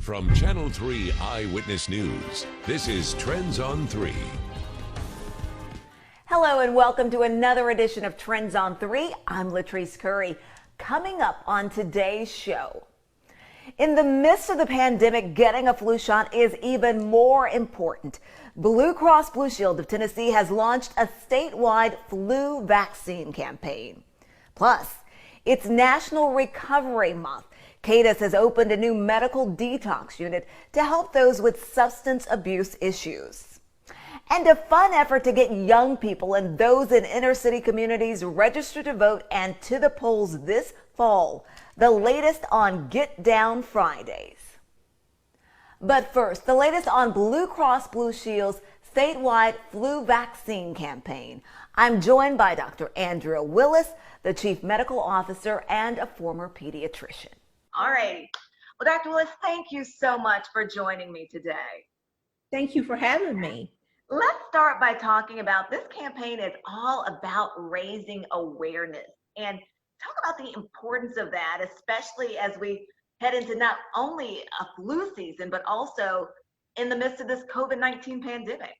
From Channel 3 Eyewitness News, this is Trends on 3. Hello and welcome to another edition of Trends on 3. I'm Latrice Curry. Coming up on today's show, in the midst of the pandemic, getting a flu shot is even more important. Blue Cross Blue Shield of Tennessee has launched a statewide flu vaccine campaign. Plus, it's National Recovery Month. CARPORTS has opened a new medical detox unit to help those with substance abuse issues. And a fun effort to get young people and those in inner city communities registered to vote and to the polls this fall. The latest on Get Down Fridays. But first, the latest on Blue Cross Blue Shield's statewide flu vaccine campaign. I'm joined by Dr. Andrea Willis, the Chief Medical Officer and a former pediatrician. All right. Well, Dr. Willis, thank you so much for joining me today. Thank you for having me. Let's start by talking about this campaign is all about raising awareness and talk about the importance of that, especially as we head into not only a flu season, but also in the midst of this COVID-19 pandemic.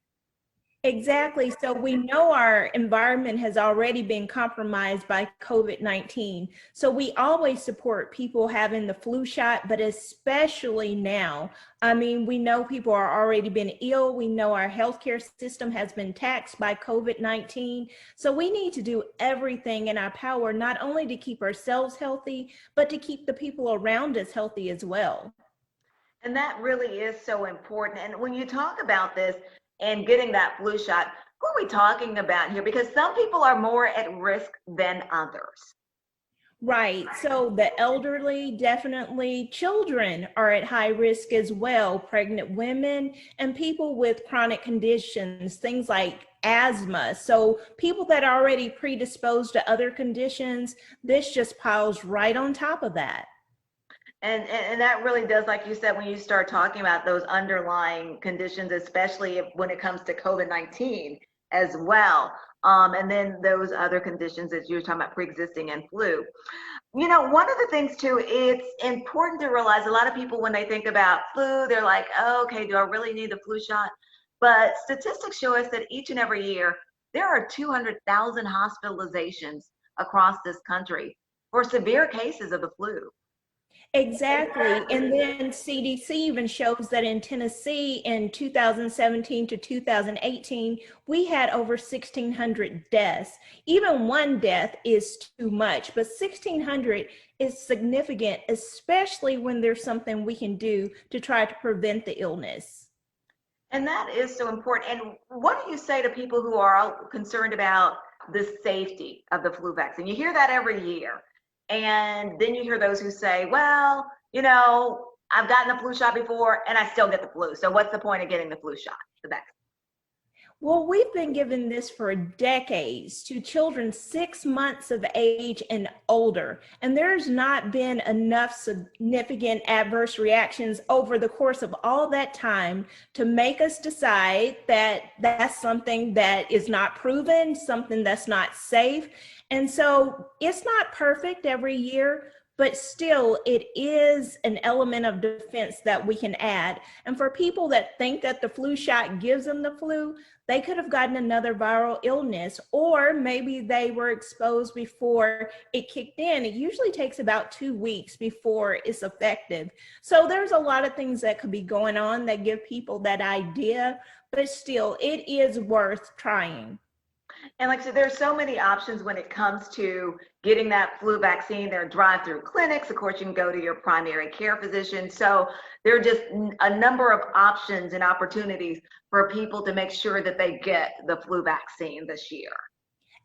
Exactly. So we know our environment has already been compromised by COVID-19. So we always support people having the flu shot, but especially now. I mean, we know people are already been ill. We know our healthcare system has been taxed by COVID-19. So we need to do everything in our power, not only to keep ourselves healthy, but to keep the people around us healthy as well. And that really is so important. And when you talk about this, and getting that flu shot, who are we talking about here? Because some people are more at risk than others. Right. So the elderly, definitely children are at high risk as well, pregnant women and people with chronic conditions, things like asthma. So people that are already predisposed to other conditions, this just piles right on top of that. And that really does, like you said, when you start talking about those underlying conditions, especially when it comes to COVID-19 as well. And then those other conditions that you were talking about, pre-existing and flu. You know, one of the things too, it's important to realize a lot of people, when they think about flu, they're like, oh, okay, do I really need the flu shot? But statistics show us that each and every year, there are 200,000 hospitalizations across this country for severe cases of the flu. Exactly. And then CDC even shows that in Tennessee in 2017 to 2018, we had over 1,600 deaths. Even one death is too much, but 1,600 is significant, especially when there's something we can do to try to prevent the illness. And that is so important. And what do you say to people who are concerned about the safety of the flu vaccine? You hear that every year. And then you hear those who say, well, you know, I've gotten the flu shot before and I still get the flu. So what's the point of getting the flu shot, the vaccine? Well, we've been giving this for decades to children 6 months of age and older, and there's not been enough significant adverse reactions over the course of all that time to make us decide that that's something that is not proven, something that's not safe. And so it's not perfect every year, but still it is an element of defense that we can add. And for people that think that the flu shot gives them the flu, they could have gotten another viral illness, or maybe they were exposed before it kicked in. It usually takes about 2 weeks before it's effective. So there's a lot of things that could be going on that give people that idea, but still it is worth trying. And like I said, there's so many options when it comes to getting that flu vaccine. There are drive-through clinics. Of course, you can go to your primary care physician. So there are just a number of options and opportunities for people to make sure that they get the flu vaccine this year.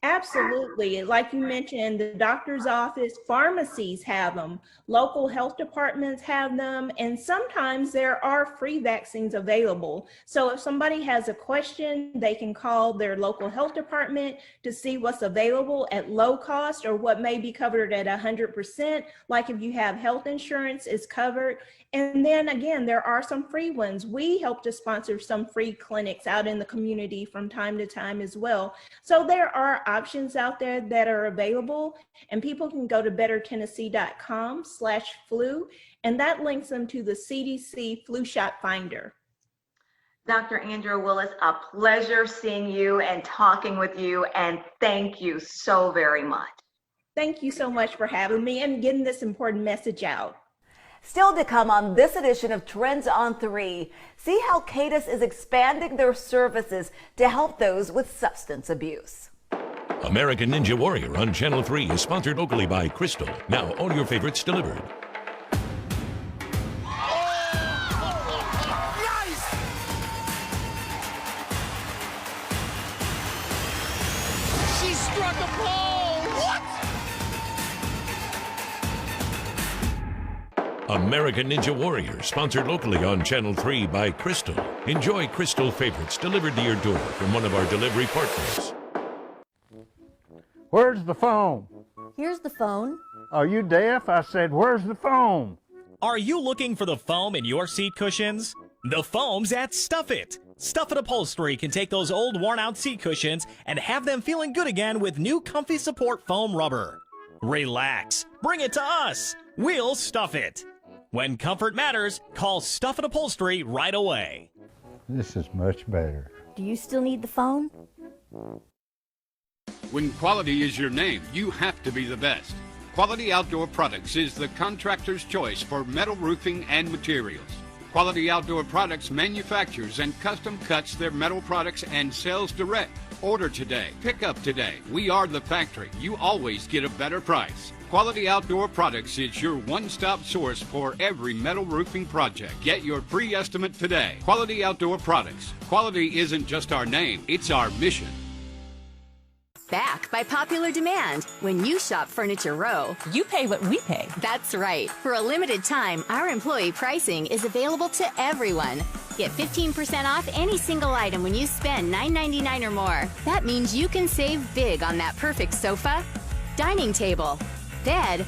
Absolutely. Like you mentioned, the doctor's office, pharmacies have them, local health departments have them, and sometimes there are free vaccines available. So if somebody has a question, they can call their local health department to see what's available at low cost or what may be covered at 100%. Like if you have health insurance, it's covered. And then again, there are some free ones. We help to sponsor some free clinics out in the community from time to time as well. So there are options out there that are available, and people can go to bettertennessee.com/flu, and that links them to the CDC flu shot finder. Dr. Andrea Willis, a pleasure seeing you and talking with you, and thank you so very much. Thank you so much for having me and getting this important message out. Still to come on this edition of Trends on 3, see how CARPORTS is expanding their services to help those with substance abuse. American Ninja Warrior on Channel 3 is sponsored locally by Crystal. Now all your favorites delivered. She struck a pole! What? American Ninja Warrior, sponsored locally on Channel 3 by Crystal. Enjoy Crystal favorites delivered to your door from one of our delivery partners. Where's the phone? Here's the phone. Are you deaf? I said, where's the phone? Are you looking for the foam in your seat cushions? The foam's at Stuff It. Stuff It Upholstery can take those old worn-out seat cushions and have them feeling good again with new Comfy Support foam rubber. Relax. Bring it to us. We'll stuff it. When comfort matters, call Stuff It Upholstery right away. This is much better. Do you still need the phone? When quality is your name, you have to be the best. Quality Outdoor Products is the contractor's choice for metal roofing and materials. Quality Outdoor Products manufactures and custom cuts their metal products and sells direct. Order today. Pick up today. We are the factory. You always get a better price. Quality Outdoor Products is your one-stop source for every metal roofing project. Get your free estimate today. Quality Outdoor Products. Quality isn't just our name, it's our mission. Back by popular demand. When you shop Furniture Row, you pay what we pay. That's right. For a limited time, our employee pricing is available to everyone. Get 15% off any single item when you spend $9.99 or more. That means you can save big on that perfect sofa, dining table, bed,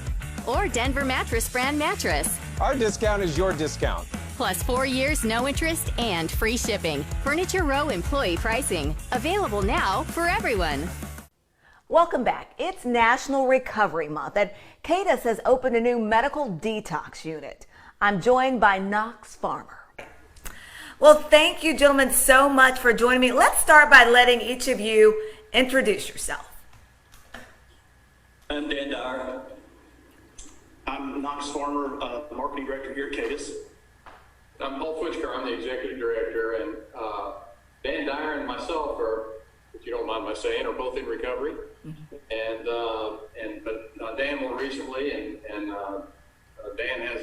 or Denver Mattress brand mattress. Our discount is your discount. Plus 4 years, no interest, and free shipping. Furniture Row employee pricing. Available now for everyone. Welcome back. It's National Recovery Month, and CARPORTS has opened a new medical detox unit. I'm joined by Knox Farmer. Well, thank you, gentlemen, so much for joining me. Let's start by letting each of you introduce yourself. I'm Dan Dyer. I'm Knox Farmer, Marketing Director here at CARPORTS. I'm Paul Twitchker. I'm the Executive Director, and Dan Dyer and myself are, if you don't mind my saying, are both in recovery. Mm-hmm. But Dan more recently, and Dan has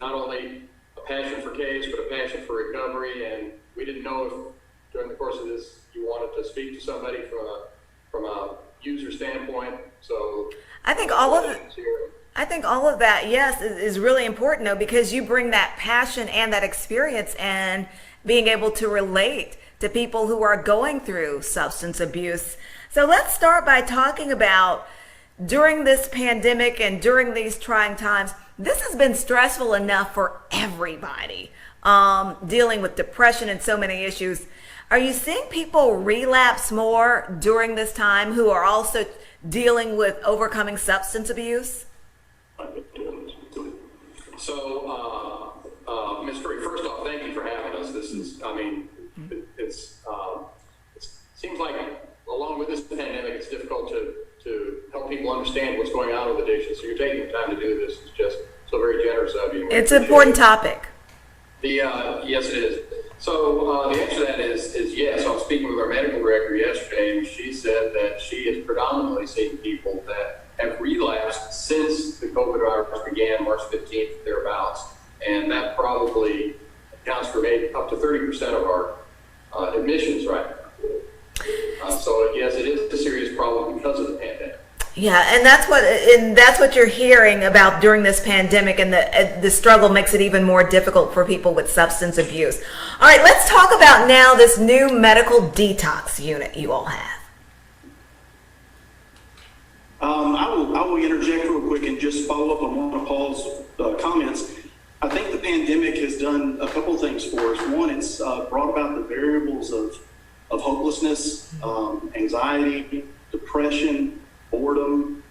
not only a passion for CARPORTS, but a passion for recovery. And we didn't know if during the course of this you wanted to speak to somebody from a user standpoint. So I think all of that, yes, is really important, though, because you bring that passion and that experience and being able to relate to people who are going through substance abuse. So let's start by talking about during this pandemic and during these trying times, this has been stressful enough for everybody, dealing with depression and so many issues. Are you seeing people relapse more during this time who are also dealing with overcoming substance abuse? So, Ms. Curry, first off, thank you for having us. This is, it seems like along with this pandemic, it's difficult to help people understand what's going on with addiction. So you're taking the time to do this. It's just so very generous of you. It's an important topic. Yes, it is. So the answer to that is yes. I was speaking with our medical director yesterday, and she said that she has predominantly seen people that have relapsed since the COVID virus began March 15th, thereabouts. And that probably accounts for maybe up to 30% of our admissions right now. So yes, it is a serious problem because of the pandemic. Yeah, and that's what you're hearing about during this pandemic, and the struggle makes it even more difficult for people with substance abuse. All right, let's talk about now this new medical detox unit you all have. I will interject real quick and just follow up on one of Paul's comments. I think the pandemic has done a couple things for us. One, it's brought about the variables of hopelessness, anxiety, depression, boredom.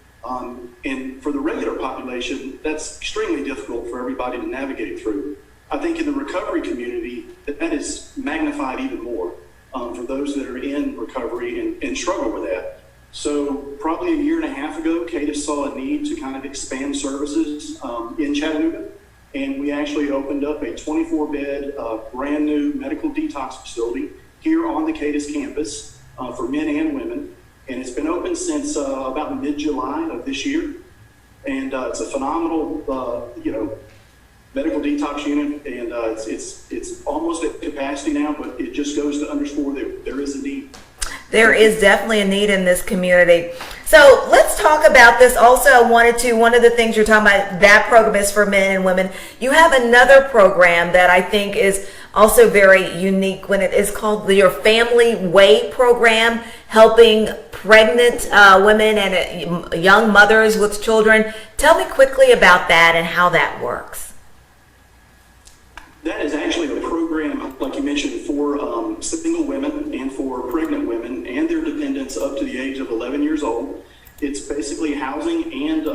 And for the regular population, that's extremely difficult for everybody to navigate through. I think in the recovery community, that is magnified even more for those that are in recovery and struggle with that. So probably a year and a half ago, CATIS saw a need to kind of expand services in Chattanooga. And we actually opened up a 24-bed brand new medical detox facility here on the CATIS campus for men and women. And it's been open since about mid-July of this year. And it's a phenomenal, medical detox unit. And it's almost at capacity now, but it just goes to underscore that there is a need. There is definitely a need in this community. So let's talk about this. Also, one of the things you're talking about, that program is for men and women. You have another program that I think is also very unique when it is called your Family Way program, helping pregnant women and young mothers with children. Tell me quickly about that and how that works. That is actually a program, like you mentioned, for single women and for pregnant women and their dependents up to the age of 11 years old. It's basically housing and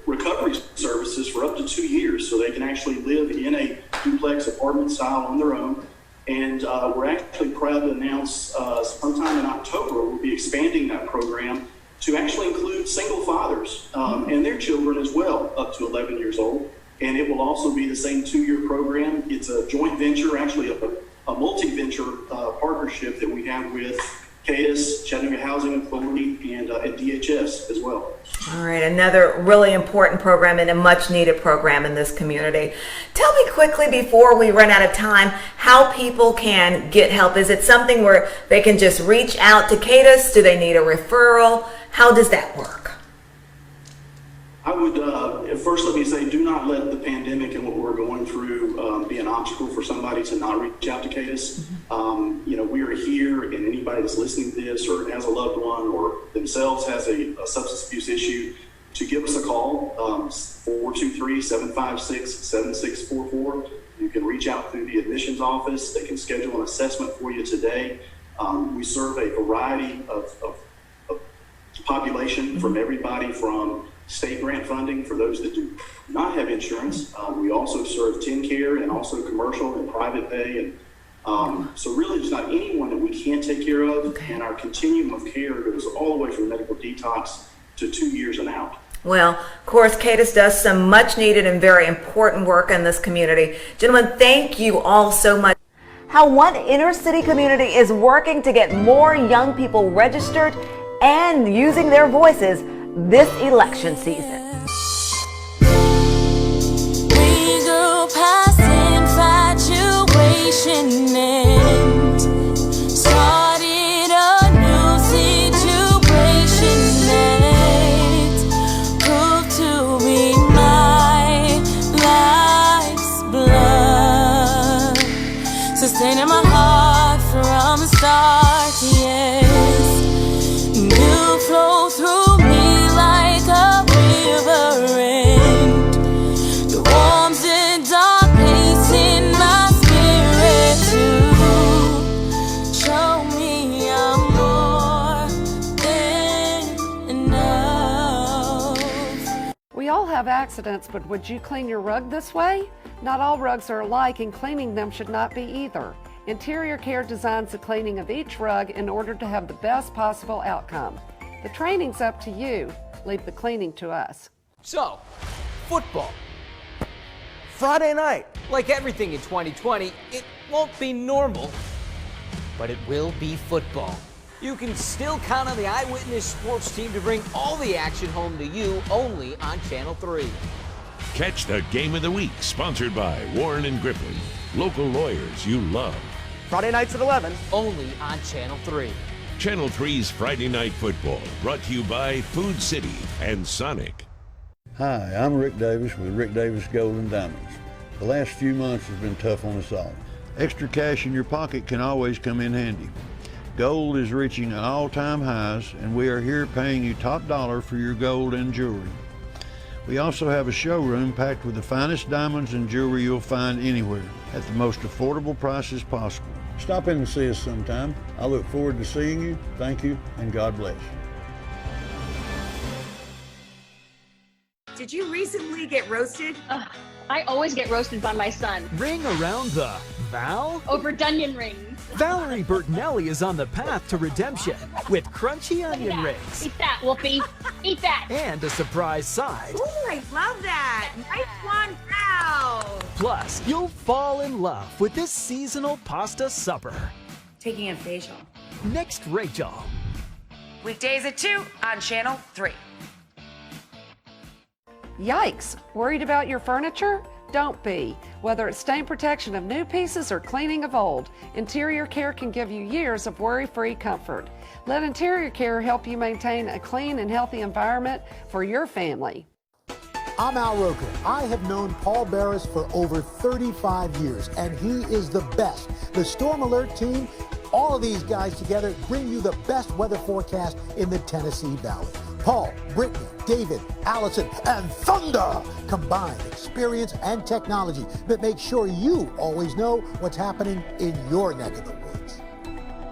recovery services for up to 2 years, so they can actually live in a duplex apartment style on their own. And we're actually proud to announce sometime in October, we'll be expanding that program to actually include single fathers and their children as well, up to 11 years old. And it will also be the same 2-year program. It's a joint venture, actually a multi-venture partnership that we have with CATIS, Chattanooga Housing Authority, and DHS as well. All right, another really important program and a much needed program in this community. Tell me quickly before we run out of time how people can get help. Is it something where they can just reach out to CATIS? Do they need a referral? How does that work? I would, first let me say, do not let the pandemic and what we're going through be an obstacle for somebody to not reach out to CATIS. We are here, and anybody that's listening to this or has a loved one or themselves has a substance abuse issue, to give us a call, 423-756-7644. You can reach out through the admissions office. They can schedule an assessment for you today. We serve a variety of population from everybody from state grant funding for those that do not have insurance. We also serve TennCare and also commercial and private pay. And so really there's not anyone that we can't take care of. Okay. And our continuum of care goes all the way from medical detox to 2 years and out. Well, of course, CATIS does some much needed and very important work in this community. Gentlemen, thank you all so much. How one inner city community is working to get more young people registered and using their voices this election season. Legal past infatuation and started a new situation that proved to be my life's blood, sustaining my heart from the start, yes. You flow through me like a river, and the warmth and dark place in my spirit to show me I'm more than enough. We all have accidents, but would you clean your rug this way? Not all rugs are alike, and cleaning them should not be either. Interior Care designs the cleaning of each rug in order to have the best possible outcome. The training's up to you. Leave the cleaning to us. So, football. Friday night. Like everything in 2020, it won't be normal, but it will be football. You can still count on the Eyewitness Sports team to bring all the action home to you only on Channel 3. Catch the Game of the Week, sponsored by Warren and Griffin, local lawyers you love. Friday nights at 11, only on Channel 3. Channel 3's Friday Night Football, brought to you by Food City and Sonic. Hi, I'm Rick Davis with Rick Davis Gold and Diamonds. The last few months has been tough on us all. Extra cash in your pocket can always come in handy. Gold is reaching all-time highs, and we are here paying you top dollar for your gold and jewelry. We also have a showroom packed with the finest diamonds and jewelry you'll find anywhere at the most affordable prices possible. Stop in and see us sometime. I look forward to seeing you. Thank you, and God bless. Did you recently get roasted? I always get roasted by my son. Ring around the Val? Over Dunyan rings. Valerie Bertinelli is on the path to redemption with crunchy onion rings. Eat that, Whoopi. Eat that. And a surprise side. Ooh, I love that. Nice one, Val. Plus, you'll fall in love with this seasonal pasta supper. Taking a facial. Next, Rachel. Weekdays at 2 on Channel 3. Yikes! Worried about your furniture? Don't be. Whether it's stain protection of new pieces or cleaning of old, Interior Care can give you years of worry-free comfort. Let Interior Care help you maintain a clean and healthy environment for your family. I'm Al Roker. I have known Paul Barris for over 35 years, and he is the best. The Storm Alert team, all of these guys together bring you the best weather forecast in the Tennessee Valley. Paul, Brittany, David, Allison, and Thunder combine experience and technology that makes sure you always know what's happening in your neck of the woods.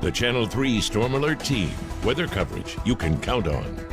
The Channel 3 Storm Alert Team. Weather coverage you can count on.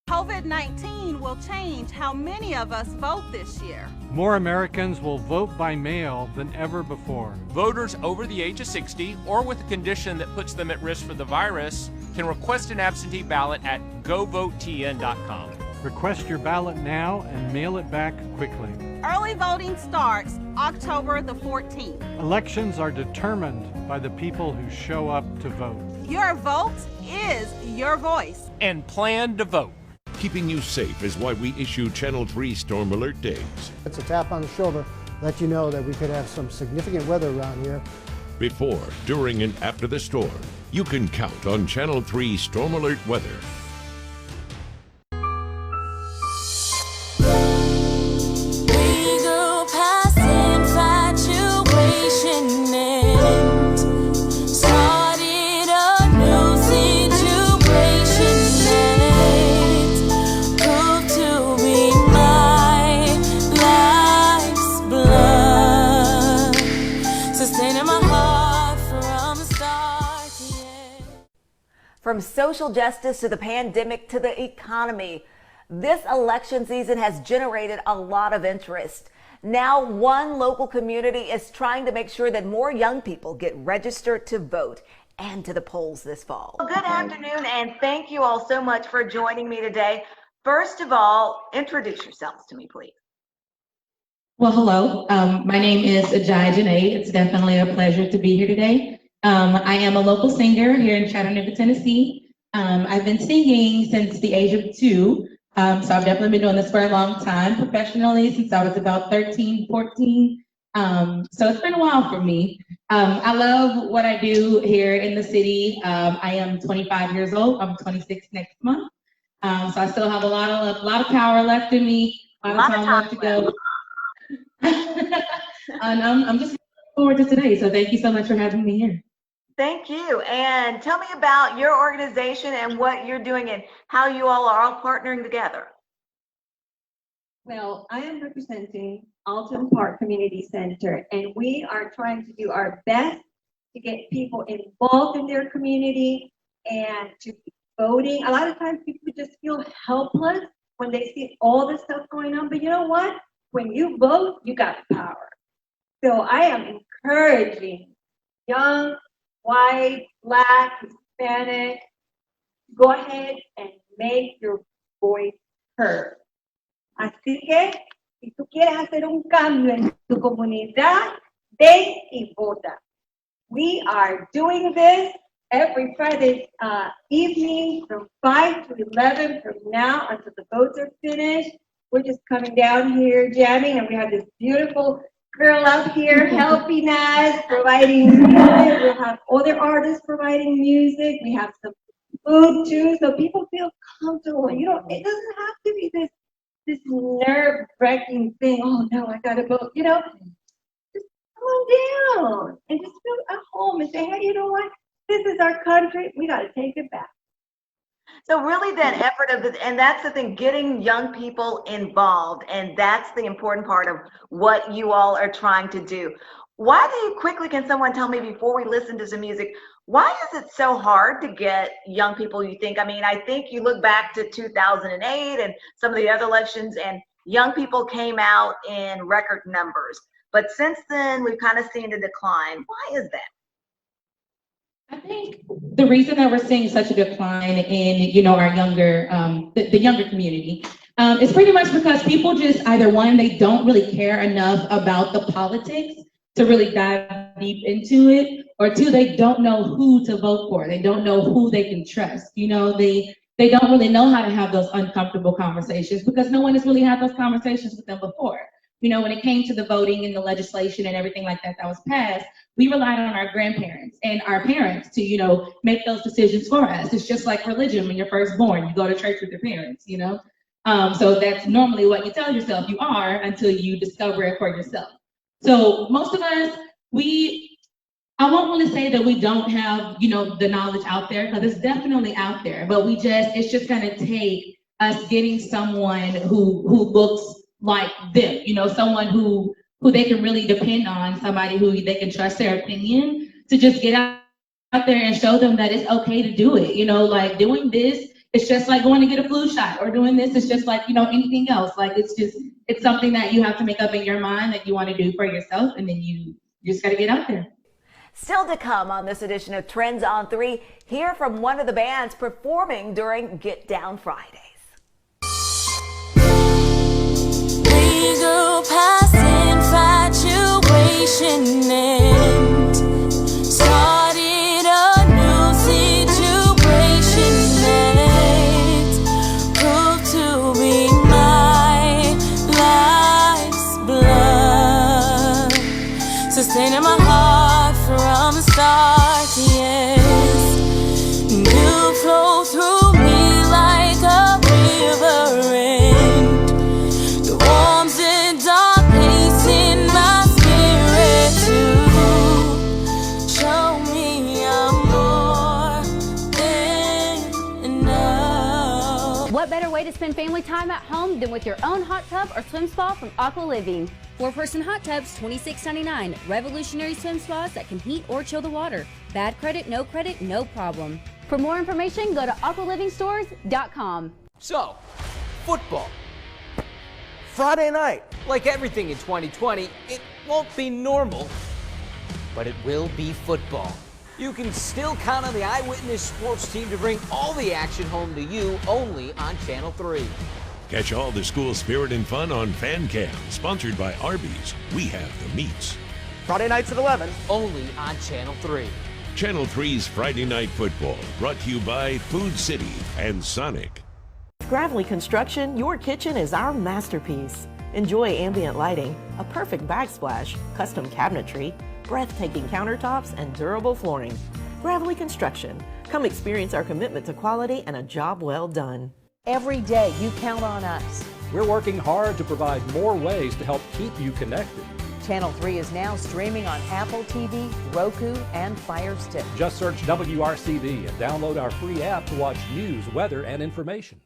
COVID-19 will change how many of us vote this year. More Americans will vote by mail than ever before. Voters over the age of 60 or with a condition that puts them at risk for the virus can request an absentee ballot at govotetn.com. Request your ballot now and mail it back quickly. Early voting starts October the 14th. Elections are determined by the people who show up to vote. Your vote is your voice. And plan to vote. Keeping you safe is why we issue Channel 3 Storm Alert Days. It's a tap on the shoulder, let you know that we could have some significant weather around here. Before, during, and after the storm, you can count on Channel 3 Storm Alert Weather. Legal past infatuation and started a new situation that proved to be my life's blood, sustaining my heart from the start to end. From social justice to the pandemic to the economy, this election season has generated a lot of interest. Now, one local community is trying to make sure that more young people get registered to vote and to the polls this fall. Well, good afternoon, and thank you all so much for joining me today. First of all, introduce yourselves to me, please. Well, hello. My name is Ajay Janae. It's definitely a pleasure to be here today. I am a local singer here in Chattanooga, Tennessee. I've been singing since the age of 2. So I've definitely been doing this for a long time, professionally since I was about 13, 14. So it's been a while for me. I love what I do here in the city. I am 25 years old. I'm 26 next month. So I still have a lot of power left in me, a lot of time left to go. And I'm just looking forward to today. So thank you so much for having me here. Thank you. And tell me about your organization and what you're doing and how you all are all partnering together. Well, I am representing Alton Park Community Center, and we are trying to do our best to get people involved in their community and to be voting. A lot of times people just feel helpless when they see all this stuff going on, but you know what? When you vote, you got the power. So I am encouraging young, white, Black, Hispanic, go ahead and make your voice heard. Así que, si tú quieres hacer un cambio en tu comunidad, ven y vota. We are doing this every Friday evening from 5 to 11 from now until the votes are finished. We're just coming down here jamming, and we have this beautiful girl up here helping us, providing music. We'll have other artists providing music. We have some food too, so people feel comfortable. It doesn't have to be this nerve-wracking thing. Oh no, I gotta vote. Just calm down and just feel at home and say, hey, you know what? This is our country. We gotta take it back. So really that effort and that's the thing, getting young people involved, and that's the important part of what you all are trying to do. why do you quickly, can someone tell me before we listen to some music, why is it so hard to get young people, you think? I mean, I think you look back to 2008 and some of the other elections, and young people came out in record numbers. But since then, we've kind of seen a decline. Why is that? I think the reason that we're seeing such a decline in, our younger, the younger community, is pretty much because people just either, one, they don't really care enough about the politics to really dive deep into it, or two, they don't know who to vote for. They don't know who they can trust. They don't really know how to have those uncomfortable conversations because no one has really had those conversations with them before. When it came to the voting and the legislation and everything like that was passed, we relied on our grandparents and our parents to, make those decisions for us. It's just like religion. When you're first born, you go to church with your parents, So that's normally what you tell yourself you are until you discover it for yourself. So most of us, I won't really say that we don't have, the knowledge out there, because it's definitely out there, but it's just gonna take us getting someone who looks like them, someone who they can really depend on, somebody who they can trust their opinion, to just get out there and show them that it's okay to do it. Like doing this, it's just like going to get a flu shot, or doing this, it's just like, anything else. Like it's something that you have to make up in your mind that you want to do for yourself, and then you just got to get out there. Still to come on this edition of Trends on 3, hear from one of the bands performing during Get Down Fridays. Legal past infatuation and started a new situation that proved to be my life's blood, sustaining my heart from the start, yes. You flow through me like a river, and the warmth and dark place in my spirit to show me I'm more than enough. What better way to spend family time at home than with your own hot tub or swim spa from Aqua Living? 4-person hot tubs, $26.99. Revolutionary swim spas that can heat or chill the water. Bad credit, no problem. For more information, go to aqualivingstores.com. So, football. Friday night. Like everything in 2020, it won't be normal, but it will be football. You can still count on the Eyewitness Sports team to bring all the action home to you only on Channel 3. Catch all the school spirit and fun on Fan Cam, sponsored by Arby's. We have the meats. Friday nights at 11, only on Channel 3. Channel 3's Friday Night Football, brought to you by Food City and Sonic. Gravely Construction, your kitchen is our masterpiece. Enjoy ambient lighting, a perfect backsplash, custom cabinetry, breathtaking countertops, and durable flooring. Gravely Construction. Come experience our commitment to quality and a job well done. Every day, you count on us. We're working hard to provide more ways to help keep you connected. Channel 3 is now streaming on Apple TV, Roku, and Fire Stick. Just search WRCD and download our free app to watch news, weather, and information.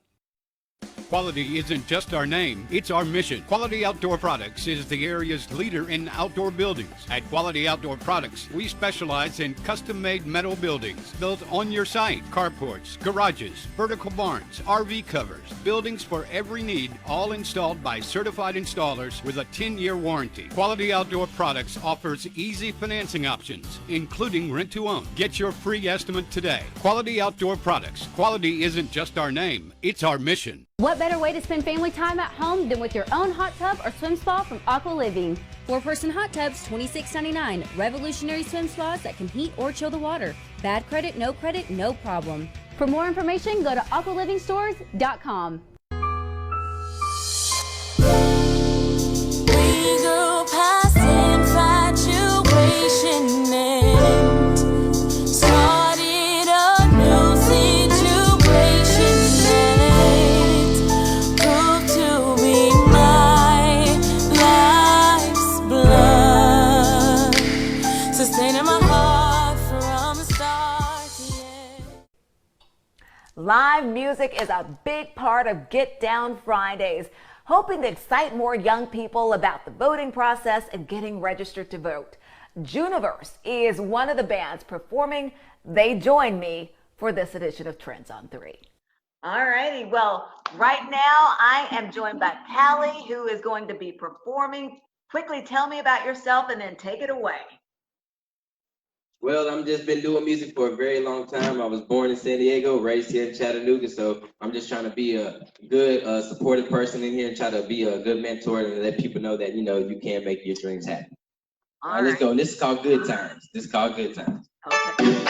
Quality isn't just our name, it's our mission. Quality Outdoor Products is the area's leader in outdoor buildings. At Quality Outdoor Products, we specialize in custom-made metal buildings built on your site. Carports, garages, vertical barns, RV covers, buildings for every need, all installed by certified installers with a 10-year warranty. Quality Outdoor Products offers easy financing options, including rent-to-own. Get your free estimate today. Quality Outdoor Products. Quality isn't just our name, it's our mission. What better way to spend family time at home than with your own hot tub or swim spa from Aqua Living? 4-person hot tubs, $26.99. Revolutionary swim spas that can heat or chill the water. Bad credit, no problem. For more information, go to aqualivingstores.com. We grew past infatuation and started a new situation that proved to be my life's blood, sustaining my heart from the start to the end. Live music is a big part of Get Down Fridays, hoping to excite more young people about the voting process and getting registered to vote. Juniverse is one of the bands performing. They join me for this edition of Trends on 3. All righty. Well, right now I am joined by Callie, who is going to be performing. Quickly tell me about yourself and then take it away. Well, I've just been doing music for a very long time. I was born in San Diego, raised here in Chattanooga, so I'm just trying to be a good, supportive person in here and try to be a good mentor and let people know that, you can make your dreams happen. All right, let's go. And this is called Good Times. This is called Good Times. Okay.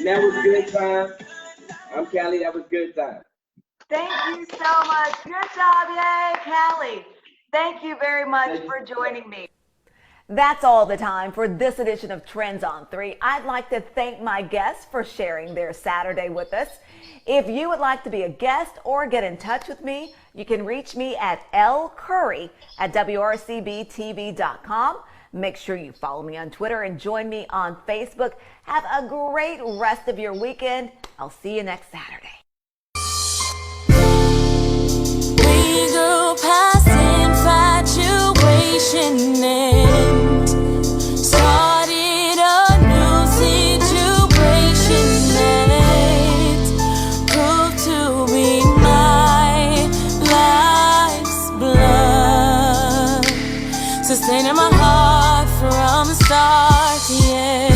That was Good Time. I'm Callie. That was Good Time. Thank you so much. Good job, yay, Callie. Thank you very much for joining me. That's all the time for this edition of Trends on 3. I'd like to thank my guests for sharing their Saturday with us. If you would like to be a guest or get in touch with me, you can reach me at lcurry@wrcbtv.com. Make sure you follow me on Twitter and join me on Facebook. Have a great rest of your weekend. I'll see you next Saturday. We grew past infatuation and started a new situation that proved to be my life's blood, sustaining my heart from start to end.